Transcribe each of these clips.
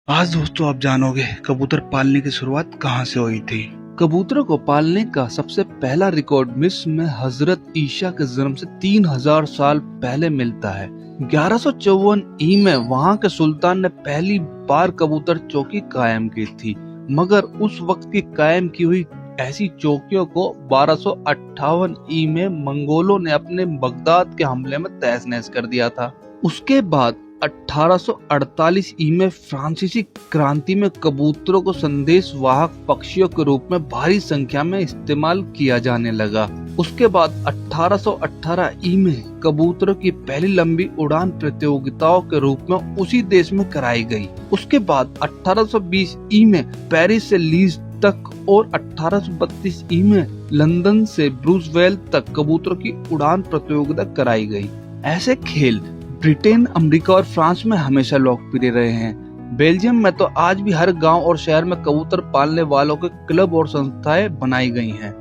आज दोस्तों आप जानोगे कबूतर पालने की शुरुआत कहाँ से हुई थी। कबूतरों को पालने का सबसे पहला रिकॉर्ड मिस्र में हजरत ईसा के जन्म से 3000 साल पहले मिलता है। 1154 ई में वहाँ के सुल्तान ने पहली बार कबूतर चौकी कायम की थी, मगर उस वक्त की कायम की हुई ऐसी चौकियों को 1258 ई में मंगोलों ने अपने बगदाद के हमले में तहस नहस कर दिया था। उसके बाद 1848 ई में फ्रांसीसी क्रांति में कबूतरों को संदेश वाहक पक्षियों के रूप में भारी संख्या में इस्तेमाल किया जाने लगा। उसके बाद 1818 ई में कबूतरों की पहली लंबी उड़ान प्रतियोगिताओं के रूप में उसी देश में कराई गई। उसके बाद 1820 ई में पेरिस से लीज तक और 1832 ई में लंदन से ब्रूसवेल तक कबूतरों की उड़ान प्रतियोगिता कराई गई। ऐसे खेल ब्रिटेन, अमेरिका और फ्रांस में हमेशा लोकप्रिय रहे हैं। बेल्जियम में तो आज भी हर गांव और शहर में कबूतर पालने वालों के क्लब और संस्थाएं बनाई गई हैं।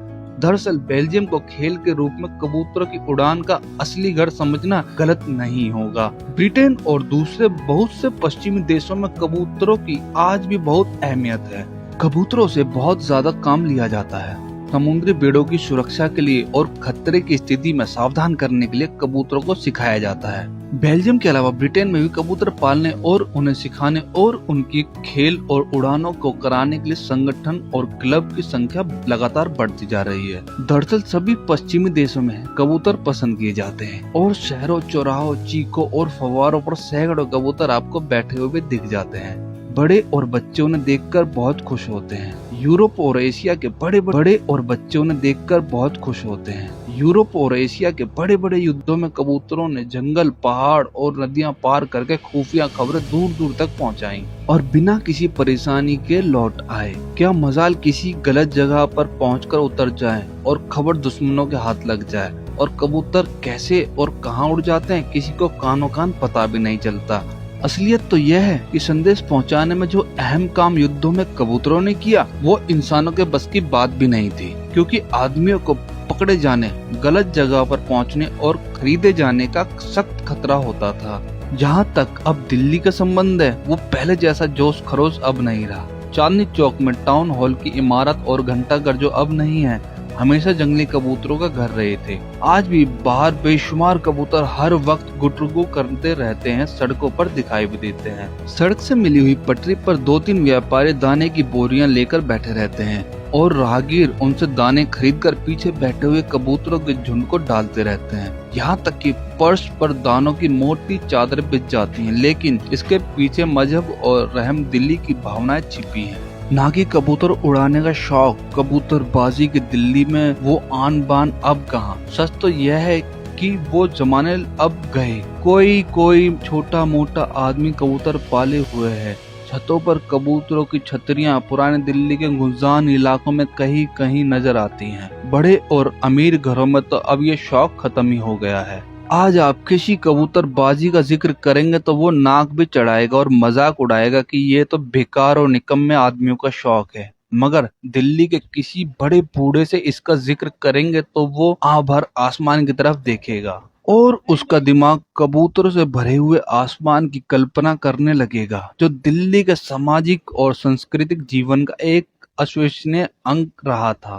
दरअसल बेल्जियम को खेल के रूप में कबूतरों की उड़ान का असली घर समझना गलत नहीं होगा। ब्रिटेन और दूसरे बहुत से पश्चिमी देशों में कबूतरों की आज भी बहुत अहमियत है। कबूतरों से बहुत ज्यादा काम लिया जाता है। समुद्री भेड़ों की सुरक्षा के लिए और खतरे की स्थिति में सावधान करने के लिए कबूतरों को सिखाया जाता है। बेल्जियम के अलावा ब्रिटेन में भी कबूतर पालने और उन्हें सिखाने और उनकी खेल और उड़ानों को कराने के लिए संगठन और क्लब की संख्या लगातार बढ़ती जा रही है। दरअसल सभी पश्चिमी देशों में कबूतर पसंद किए जाते हैं और शहरों, चौराहों, चीकों और फव्वारों पर सैकड़ों कबूतर आपको बैठे हुए दिख जाते हैं। बड़े और बच्चे उन्हें देखकर बहुत खुश होते हैं। यूरोप और एशिया के बड़े और बच्चे उन्हें देखकर बहुत खुश होते हैं। यूरोप और एशिया के बड़े बड़े युद्धों में कबूतरों ने जंगल, पहाड़ और नदियां पार करके खुफिया खबरें दूर दूर तक पहुंचाई और बिना किसी परेशानी के लौट आए। क्या मजाल किसी गलत जगह पर पहुंचकर उतर जाए और खबर दुश्मनों के हाथ लग जाए और कबूतर कैसे और कहां उड़ जाते हैं किसी को कानो कान पता भी नहीं चलता। असलियत तो यह है कि संदेश पहुंचाने में जो अहम काम युद्धों में कबूतरों ने किया वो इंसानों के बस की बात भी नहीं थी, क्योंकि आदमियों को पकड़े जाने, गलत जगह पर पहुंचने और खरीदे जाने का सख्त खतरा होता था। जहां तक अब दिल्ली का संबंध है, वो पहले जैसा जोश खरोश अब नहीं रहा। चांदनी चौक में टाउन हॉल की इमारत और घंटाघर जो अब नहीं है, हमेशा जंगली कबूतरों का घर रहे थे। आज भी बाहर बेशुमार कबूतर हर वक्त गुटरुगु करते रहते हैं, सड़कों पर दिखाई भी देते हैं। सड़क से मिली हुई पटरी पर 2-3 व्यापारी दाने की बोरियां लेकर बैठे रहते हैं और राहगीर उनसे दाने खरीदकर पीछे बैठे हुए कबूतरों के झुंड को डालते रहते हैं। यहाँ तक कि फर्श पर दानों की मोटी चादर बिछ जाती हैं, लेकिन इसके पीछे मजहब और रहम दिली की भावनाएं छिपी हैं। ना कि कबूतर उड़ाने का शौक। कबूतरबाजी की दिल्ली में वो आन बान अब कहाँ। सच तो यह है कि वो जमाने अब गए। कोई छोटा मोटा आदमी कबूतर पाले हुए है। छतों पर कबूतरों की छतरियां पुराने दिल्ली के गुलजान इलाकों में कहीं कहीं नजर आती हैं। बड़े और अमीर घरों में तो अब ये शौक खत्म ही हो गया है। आज आप किसी कबूतरबाजी का जिक्र करेंगे तो वो नाक भी चढ़ाएगा और मजाक उड़ाएगा कि ये तो बेकार और निकम्मे आदमियों का शौक है। मगर दिल्ली के किसी बड़े बूढ़े से इसका जिक्र करेंगे तो वो आंख भर आसमान की तरफ देखेगा और उसका दिमाग कबूतरों से भरे हुए आसमान की कल्पना करने लगेगा, जो दिल्ली के सामाजिक और सांस्कृतिक जीवन का एक अविश्वसनीय अंग रहा था।